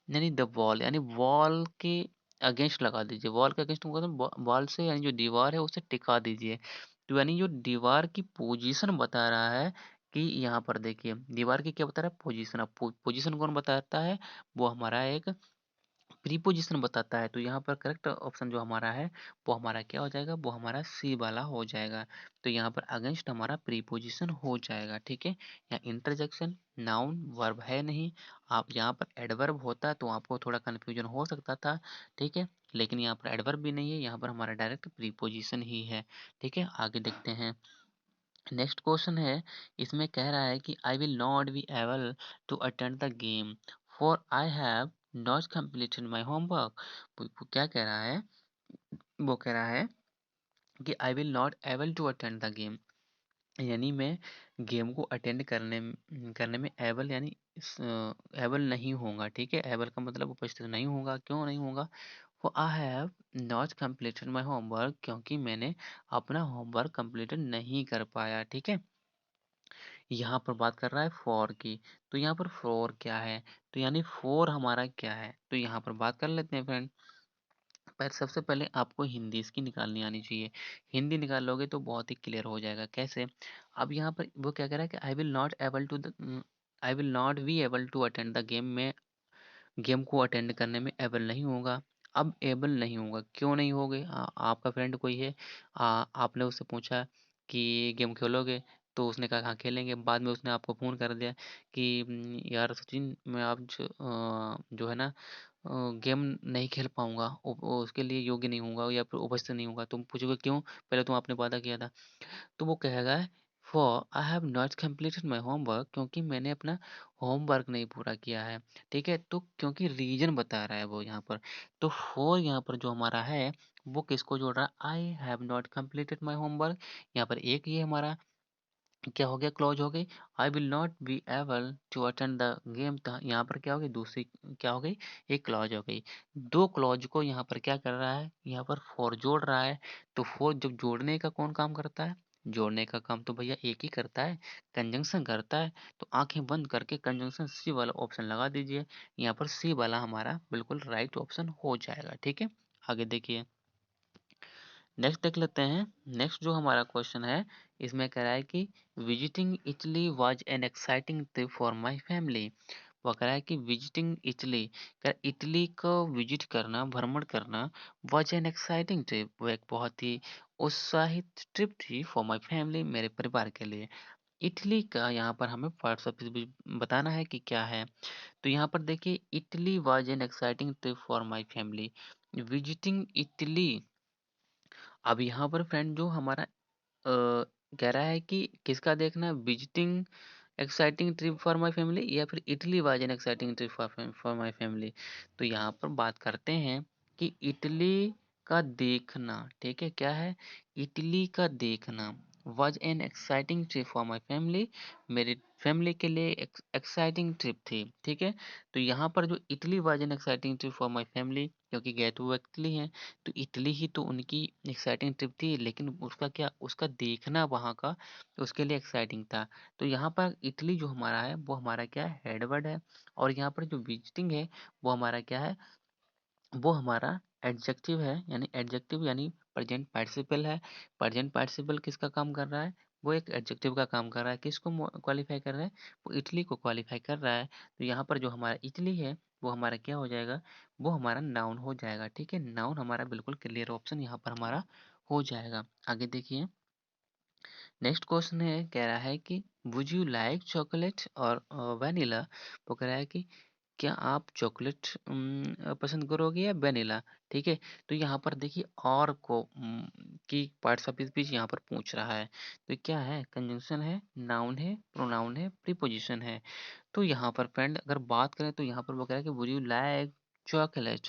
यानी द वॉल, यानी वॉल के अगेंस्ट लगा दीजिए। वॉल के अगेंस्ट मतलब वॉल से, यानी जो दीवार है उसे टिका दीजिए। तो यानी जो दीवार की पोजीशन बता रहा है कि यहाँ पर देखिए दीवार की क्या बता रहा है, पोजीशन। अब पोजीशन कौन बताता है, वो हमारा एक प्रीपोजिशन बताता है। तो यहाँ पर करेक्ट ऑप्शन जो हमारा है वो हमारा क्या हो जाएगा, वो हमारा सी वाला हो जाएगा। तो यहाँ पर अगेंस्ट हमारा प्रीपोजिशन हो जाएगा, ठीक है? यहाँ इंटरजेक्शन, नाउन, वर्ब है नहीं। आप यहाँ पर एडवर्ब होता तो आपको थोड़ा कन्फ्यूजन हो सकता था, ठीक है? लेकिन यहाँ पर एडवर्ब भी नहीं है, यहाँ पर हमारा डायरेक्ट प्रीपोजिशन ही है, ठीक है? आगे देखते हैं। नेक्स्ट क्वेश्चन है, इसमें कह रहा है कि I will not be able to attend the game for I have not completed my homework. वो क्या कह रहा है, वो कह रहा है कि I will not able to attend the game, यानी मैं गेम को अटेंड करने में एबल, यानी एबल नहीं होगा, ठीक है? एबल का मतलब उपस्थित नहीं होगा। क्यों नहीं होगा, वो आई have not completed my homework, क्योंकि मैंने अपना होमवर्क कंप्लीट नहीं कर पाया, ठीक है? यहाँ पर बात कर रहा है फॉर की। तो यहाँ पर फॉर क्या है, तो यानी फॉर हमारा क्या है, तो यहाँ पर बात कर लेते हैं फ्रेंड। पर सबसे पहले आपको हिंदी इसकी निकालनी आनी चाहिए। हिंदी निकाल लोगे तो बहुत ही क्लियर हो जाएगा, कैसे? अब यहाँ पर वो क्या कह रहा है कि I will not be able to attend the game में, गेम को अटेंड करने में एबल नहीं होगा। अब एबल नहीं होगा, क्यों नहीं होगे? आपका फ्रेंड कोई है, आपने उससे पूछा कि गेम खेलोगे, तो उसने कहा हाँ खेलेंगे। बाद में उसने आपको फ़ोन कर दिया कि यार सचिन, मैं आज जो है ना गेम नहीं खेल पाऊँगा, उसके लिए योग्य नहीं हूँगा या फिर उपस्थित नहीं हूँगा। तुम पूछोगे क्यों? पहले तो आपने वादा किया था। तो वो कहेगा for I have not completed my homework, क्योंकि मैंने अपना होमवर्क नहीं पूरा किया है, ठीक है? तो क्योंकि रीजन बता रहा है वो यहाँ पर। तो फॉर यहाँ पर जो हमारा है वो किसको जोड़ रहा है, आई have not completed my homework. यहाँ पर एक ये हमारा क्या हो गया, क्लॉज हो गई। I will not be able to attend the game, तो यहाँ पर क्या हो गई, दूसरी क्या हो गई, एक क्लॉज हो गई। दो क्लॉज को यहाँ पर क्या कर रहा है, यहाँ पर फॉर जोड़ रहा है। तो फॉर जब जोड़ने का कौन काम करता है, जोड़ने का काम तो भैया एक ही करता है, कंजंक्शन करता है। तो आंखें बंद करके कंजंक्शन सी वाला ऑप्शन लगा दीजिए। यहाँ पर सी वाला हमारा बिल्कुल राइट ऑप्शन हो जाएगा। ठीक है, आगे देखिए, नेक्स्ट देख लेते हैं। नेक्स्ट जो हमारा क्वेश्चन है, इसमें कह रहा है कि visiting Italy was an exciting trip for my family. वो कह रहा है कि विजिटिंग इटली, इटली को विजिट करना, भ्रमण करना, वाज एन एक्साइटिंग ट्रिप, वो एक बहुत ही उत्साहित ट्रिप थी फॉर माय फैमिली, मेरे परिवार के लिए। इटली का यहाँ पर हमें पार्ट्स ऑफ स्पीच बताना है कि क्या है। तो यहाँ पर देखिए, Italy was an exciting trip for my family, visiting Italy. अब यहाँ पर फ्रेंड जो हमारा कह रहा है कि किसका देखना है, visiting exciting trip for my family या फिर Italy was an exciting trip for my family. तो यहाँ पर बात करते हैं कि इटली का देखना, ठीक है, क्या है, इटली का देखना was an exciting trip for my family, मेरी फैमिली के लिए एक्साइटिंग ट्रिप थी। ठीक है, तो यहाँ पर जो Italy was an exciting trip for my family, क्योंकि गए तो वो इटली हैं, तो इटली ही तो उनकी एक्साइटिंग ट्रिप थी, लेकिन उसका क्या, उसका देखना वहाँ का उसके लिए एक्साइटिंग था। तो यहाँ पर इटली जो हमारा है वो हमारा क्या है, हेडवर्ड है। और यहाँ पर जो विजिटिंग है वो हमारा क्या है, वो हमारा एडजेक्टिव है, यानी एडजेक्टिव यानी प्रेजेंट पार्टिसिपल है। प्रेजेंट पार्टिसिपल किसका काम कर रहा है, वो एक एडजेक्टिव का काम कर रहा है। किसको क्वालिफाई कर रहा है, वो इटली को क्वालिफाई कर रहा है। तो यहाँ पर जो हमारा इटली है वो हमारा क्या हो जाएगा, वो हमारा नाउन हो जाएगा। ठीक है, नाउन हमारा बिल्कुल क्लियर ऑप्शन यहाँ पर हमारा हो जाएगा। आगे देखिए, नेक्स्ट क्वेश्चन है, कह रहा है कि वुड यू लाइक चॉकलेट और वैनिला। वो कह रहा है कि क्या आप चॉकलेट पसंद करोगे या वैनिला। ठीक है, तो यहाँ पर देखिए, और को की पार्ट्स ऑफ स्पीच यहाँ पर पूछ रहा है। तो क्या है, कंजंक्शन है, नाउन है, प्रोनाउन है, प्रीपोजिशन है। तो यहाँ पर फ्रेंड अगर बात करें तो यहाँ पर वो कह रहा है कि वुड यू लाइक चॉकलेट,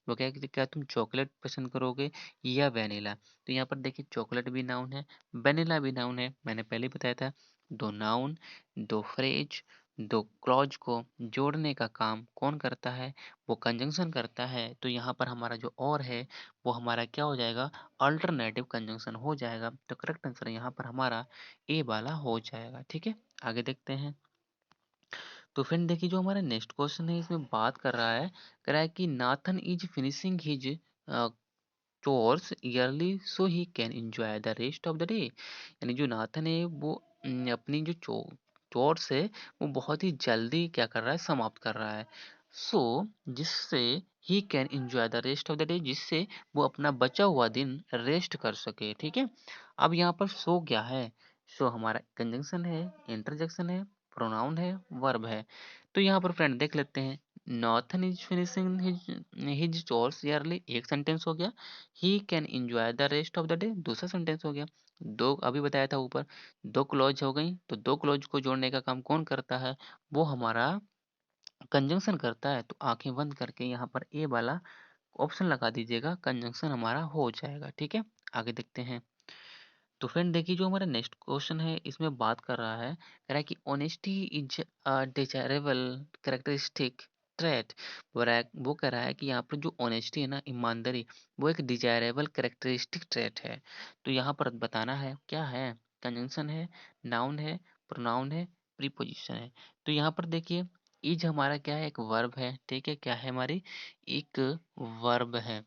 वो कह रहा है कि क्या तुम चॉकलेट पसंद करोगे या वैनिला। तो यहाँ पर देखिए, चॉकलेट भी नाउन है, वैनिला भी नाउन है, मैंने पहले बताया था। दो नाउन, दो फ्रेज, दो क्लॉज को जोड़ने का काम कौन करता है, वो कंजंक्शन करता है। तो यहाँ पर हमारा जो और है वो हमारा क्या हो जाएगा, अल्टरनेटिव कंजंक्शन हो जाएगा। तो करेक्ट आंसर यहाँ पर हमारा ए वाला हो जाएगा। ठीक है, आगे देखते हैं। तो फ्रेंड देखिए, जो हमारा नेक्स्ट क्वेश्चन है इसमें बात कर रहा है, कह रहा है कि Nathan is finishing his chores yearly so he can enjoy the rest of the day. यानी जो नाथन है वो अपनी जो चोर्स है वो बहुत ही जल्दी क्या कर रहा है, समाप्त कर रहा है। सो जिससे he can enjoy the rest of the day, जिससे वो अपना बचा हुआ दिन रेस्ट कर सके। ठीक है, अब यहाँ पर सो क्या है, सो हमारा कंजंक्शन है, इंटरजेक्शन है, प्रोनाउन है, वर्ब है। तो यहाँ पर फ्रेंड देख लेते हैं, northern is finishing his chores yearly, एक सेंटेंस हो गया। He can enjoy the rest of the day, दूसरा सेंटेंस हो गया। दो अभी बताया था ऊपर, दो क्लॉज हो गई। तो दो क्लॉज को जोड़ने का काम कौन करता है, वो हमारा कंजंक्शन करता है। तो आंखें बंद करके यहाँ पर ए वाला ऑप्शन लगा दीजिएगा, कंजंक्शन हमारा हो जाएगा। ठीक है, आगे देखते हैं। तो फ्रेंड देखिए, जो हमारा नेक्स्ट क्वेश्चन है इसमें बात कर रहा है, कह रहा है कि honesty is a desirable characteristic trait. वो कह रहा है कि यहाँ पर जो ऑनेस्टी है ना, ईमानदारी, वो एक डिजायरेबल कैरेक्टरिस्टिक ट्रेट है। तो यहाँ पर बताना है क्या है, कंजंक्शन है, नाउन है, प्रोनाउन है, प्रीपोजिशन है। तो यहाँ पर देखिए, इज हमारा क्या है, एक वर्ब है। ठीक है, क्या है हमारी, एक वर्ब है।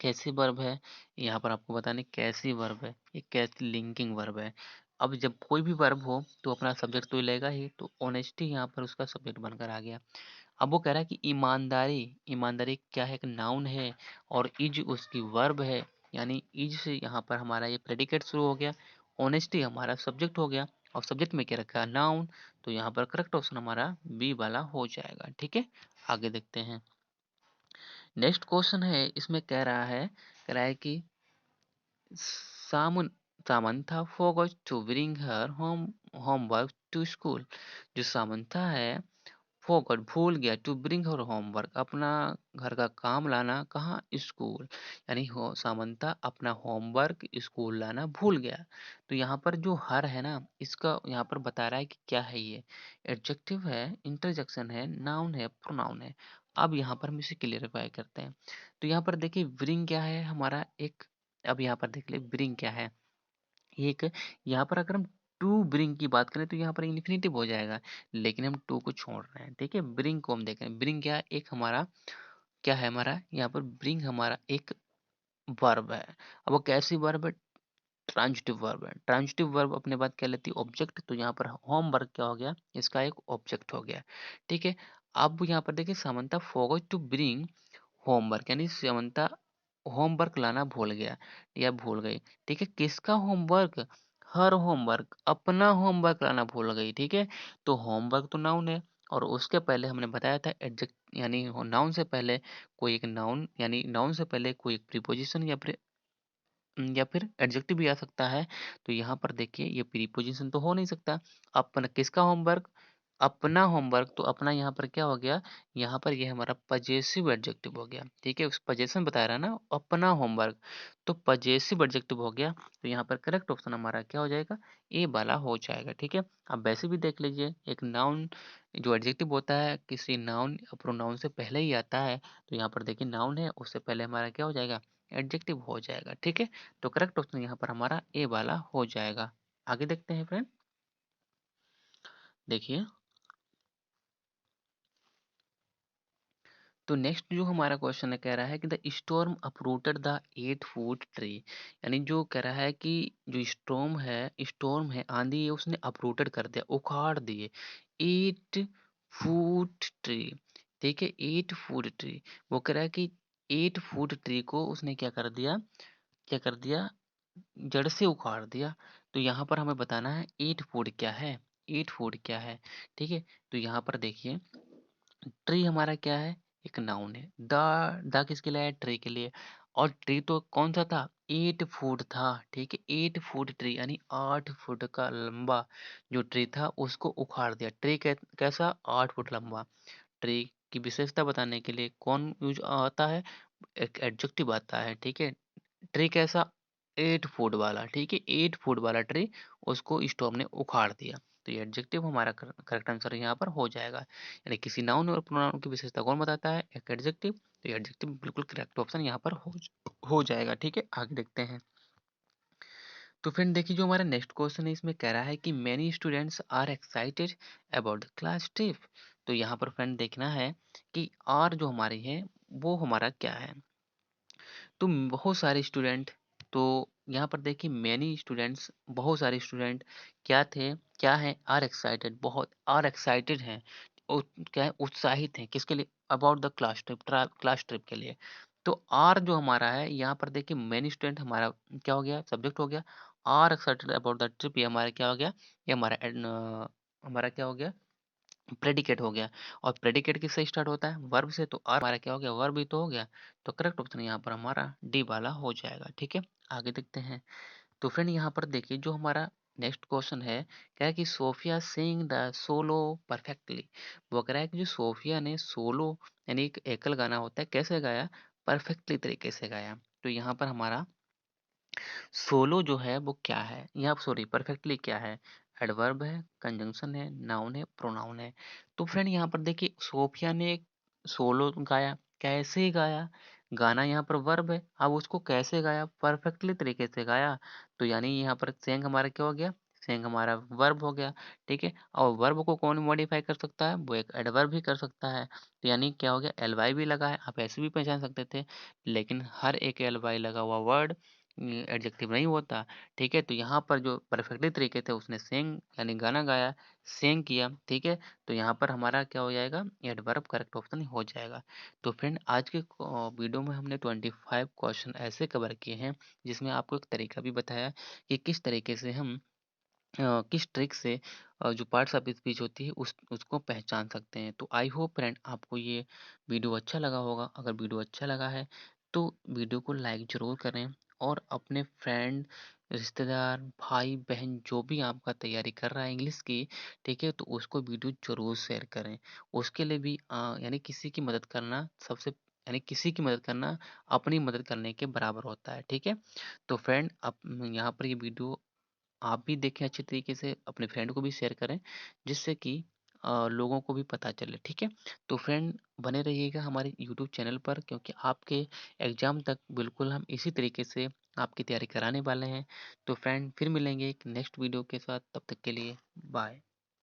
कैसी वर्ब है, यहाँ पर आपको बताने कैसी वर्ब है, ये कैसी लिंकिंग वर्ब है। अब जब कोई भी वर्ब हो तो अपना सब्जेक्ट तो लेगा ही, तो ऑनेस्टी यहाँ पर उसका सब्जेक्ट बनकर आ गया। अब वो कह रहा है कि ईमानदारी, ईमानदारी क्या है, एक नाउन है, और इज उसकी वर्ब है। यानी इज से यहाँ पर हमारा ये प्रेडिकेट शुरू हो गया, ऑनेस्टी हमारा सब्जेक्ट हो गया, और सब्जेक्ट में क्या रखा है, नाउन। तो यहाँ पर करेक्ट ऑप्शन हमारा बी वाला हो जाएगा। ठीक है, आगे देखते हैं। नेक्स्ट क्वेश्चन है, इसमें कह रहा है कि सामुन Samantha forgot to bring her homework to school। जो सामंथा है फॉरगॉट भूल गया, टू ब्रिंग हर होमवर्क अपना घर का काम लाना कहाँ, स्कूल। यानी हो सामंता अपना होमवर्क स्कूल लाना भूल गया। तो यहाँ पर जो हर है ना, इसका यहाँ पर बता रहा है कि क्या है ये, एडजेक्टिव है, इंटरजेक्शन है, नाउन है, प्रोनाउन है। अब यहाँ पर हम इसे क्लियरिफाई करते हैं। तो यहाँ पर देखिए ब्रिंग क्या है हमारा एक, अब यहाँ पर देख ले ब्रिंग क्या है एक, यहाँ पर अगर हम टू ब्रिंग की बात करें तो यहाँ पर इन्फिनेटिव हो जाएगा, लेकिन हम टू को छोड़ रहे हैं। ठीक है, ब्रिंग को हम देख रहे हैं, ब्रिंग क्या है, एक हमारा क्या है, हमारा यहाँ पर ब्रिंग हमारा एक वर्ब है। अब वो कैसी वर्ब है, ट्रांजिटिव वर्ब है। ट्रांजिटिव वर्ब अपने बाद क्या लेती है, ऑब्जेक्ट। तो यहाँ पर होम वर्क क्या हो गया, इसका एक ऑब्जेक्ट हो गया। ठीक है, अब यहाँ पर देखिए Samantha forgot to bring homework, यानी समंता होमवर्क लाना भूल गया या भूल गई। ठीक है, किसका होमवर्क, हर होमवर्क, अपना होमवर्क लाना भूल गई। ठीक है, तो होमवर्क तो नाउन है, और उसके पहले हमने बताया था एडजेक्ट, यानी नाउन से पहले कोई एक नाउन, यानी नाउन से पहले कोई एक प्रीपोजिशन या फिर एडजेक्टिव भी आ सकता है। तो यहाँ पर देखिए ये प्रीपोजिशन तो हो नहीं सकता। अपना किसका होमवर्क, अपना होमवर्क, तो अपना यहाँ पर क्या हो गया, यहाँ पर ये हमारा पजेसिव एडजेक्टिव हो गया। ठीक है, उस पजेशन बता रहा है ना, अपना होमवर्क, तो पजेसिव एडजेक्टिव हो गया। तो यहाँ पर करेक्ट ऑप्शन हमारा क्या हो जाएगा, ए वाला हो जाएगा। ठीक है, अब वैसे भी देख लीजिए, एक नाउन जो एडजेक्टिव होता है किसी नाउन प्रोनाउन से पहले ही आता है। तो यहाँ पर देखिए नाउन है, उससे पहले हमारा क्या हो जाएगा, एडजेक्टिव हो जाएगा। ठीक है, तो करेक्ट ऑप्शन यहाँ पर हमारा ए वाला हो जाएगा। आगे देखते हैं फ्रेंड, देखिए तो नेक्स्ट जो हमारा क्वेश्चन है, कह रहा है कि the storm uprooted the 8 foot tree. यानी जो कह रहा है कि जो स्टॉर्म है आंधी है, उसने अपरूटेड कर दिया, उखाड़ दिए 8 फूट ट्री। ठीक है, 8 फूट ट्री, वो कह रहा है कि 8 फूट ट्री को उसने क्या कर दिया, क्या कर दिया, जड़ से उखाड़ दिया। तो यहाँ पर हमें बताना है 8 फूट क्या है, 8 फूट क्या है। ठीक है, तो यहाँ पर देखिए ट्री हमारा क्या है, एक नाउन है। द किसके लिए है, ट्री के लिए। और ट्री तो कौन सा था, 8 फुट था। ठीक है, 8 फुट ट्री यानी 8 फुट का लंबा जो ट्री था उसको उखाड़ दिया। ट्री कैसा, 8 फुट लंबा। ट्री की विशेषता बताने के लिए कौन यूज आता है, एक एडजेक्टिव आता है। ठीक है, ट्री कैसा, 8 फुट वाला। ठीक है, 8 फुट वाला ट्री उसको स्टॉर्म ने उखाड़ दिया। तो ये एडजेक्टिव हमारा करेक्ट आंसर यहाँ पर हो जाएगा। यानी किसी नाउन और प्रोनाउन की विशेषता कौन बताता है, एक एडजेक्टिव। तो ये एडजेक्टिव बिल्कुल करेक्ट ऑप्शन यहाँ पर हो जाएगा। ठीक है, आगे देखते हैं। तो फ्रेंड देखिए जो हमारा नेक्स्ट क्वेश्चन है, इसमें कह रहा है कि many students are excited about the class trip. तो यहाँ पर फ्रेंड देखना है कि आर जो हमारी है वो हमारा क्या है। तो बहुत सारे स्टूडेंट, तो यहाँ पर देखिए मैनी स्टूडेंट्स, बहुत सारे स्टूडेंट क्या थे, क्या है, आर एक्साइटेड, बहुत आर एक्साइटेड हैं, क्या है, उत्साहित हैं किसके लिए, अबाउट द क्लास ट्रिप के लिए। तो आर जो हमारा है यहाँ पर देखिए मैनी स्टूडेंट हमारा क्या हो गया, सब्जेक्ट हो गया। Are excited about the trip ये हमारा क्या हो गया, ये हमारा हमारा क्या हो गया, प्रेडिकेट हो गया। और प्रेडिकेट किससे स्टार्ट होता है, वर्ब से। तो आर हमारा क्या हो गया, वर्ब ही तो हो गया। तो करेक्ट ऑप्शन यहाँ पर हमारा डी वाला हो जाएगा। ठीक है, आगे देखते हैं। तो फ्रेंड यहाँ पर देखिए जो हमारा नेक्स्ट क्वेश्चन है, क्या है कि Sophia sing the solo perfectly. वो कह रहा है कि जो सोफिया ने सोलो यानी एक एकल गाना होता है कैसे गाया, परफेक्टली तरीके से गाया। तो यहाँ पर हमारा सोलो जो है वो क्या है, यहाँ सॉरी परफेक्टली क्या है, एडवर्ब है, कंजंक्शन है, नाउन है, प्रोनाउन है। तो फ्रेंड यहाँ पर देखिए सोफिया ने सोलो गाया, कैसे गाया, गाना यहाँ पर वर्ब है, अब उसको कैसे गाया, परफेक्टली तरीके से गाया। तो यानी यहाँ पर सेंग हमारा क्या हो गया, सेंग हमारा वर्ब हो गया। ठीक है, और वर्ब को कौन मॉडिफाई कर सकता है, वो एक एडवर्ब भी कर सकता है। तो यानी क्या हो गया, एल वाई भी लगा है, आप ऐसे भी पहचान सकते थे, लेकिन हर एक एल वाई लगा हुआ वर्ड एडजेक्टिव नहीं होता। ठीक है, तो यहाँ पर जो परफेक्टली तरीके से उसने सेंग यानी गाना गाया, सेंग किया। ठीक है, तो यहाँ पर हमारा क्या हो जाएगा, एडवर्ब करेक्ट ऑप्शन हो जाएगा। तो फ्रेंड आज के वीडियो में हमने 25 क्वेश्चन ऐसे कवर किए हैं, जिसमें आपको एक तरीका भी बताया कि किस तरीके से हम किस ट्रिक से जो पार्ट्स ऑफ स्पीच होती है उसको पहचान सकते हैं। तो आई होप फ्रेंड आपको ये वीडियो अच्छा लगा होगा। अगर वीडियो अच्छा लगा है तो वीडियो को लाइक ज़रूर करें, और अपने फ्रेंड रिश्तेदार, भाई-बहन जो भी आपका तैयारी कर रहा है इंग्लिश की, ठीक है? तो उसको वीडियो ज़रूर शेयर करें। उसके लिए भी यानी किसी की मदद करना यानी किसी की मदद करना अपनी मदद करने के बराबर होता है, ठीक है? तो फ्रेंड अब यहाँ पर ये वीडियो आप भी देखें अच्छे तरीके से, अपने फ्रेंड को भी शेयर करें, जिससे कि लोगों को भी पता चले, ठीक है? तो फ्रेंड बने रहिएगा हमारे यूट्यूब चैनल पर क्योंकि आपके एग्ज़ाम तक बिल्कुल हम इसी तरीके से आपकी तैयारी कराने वाले हैं। तो फ्रेंड फिर मिलेंगे एक नेक्स्ट वीडियो के साथ, तब तक के लिए बाय।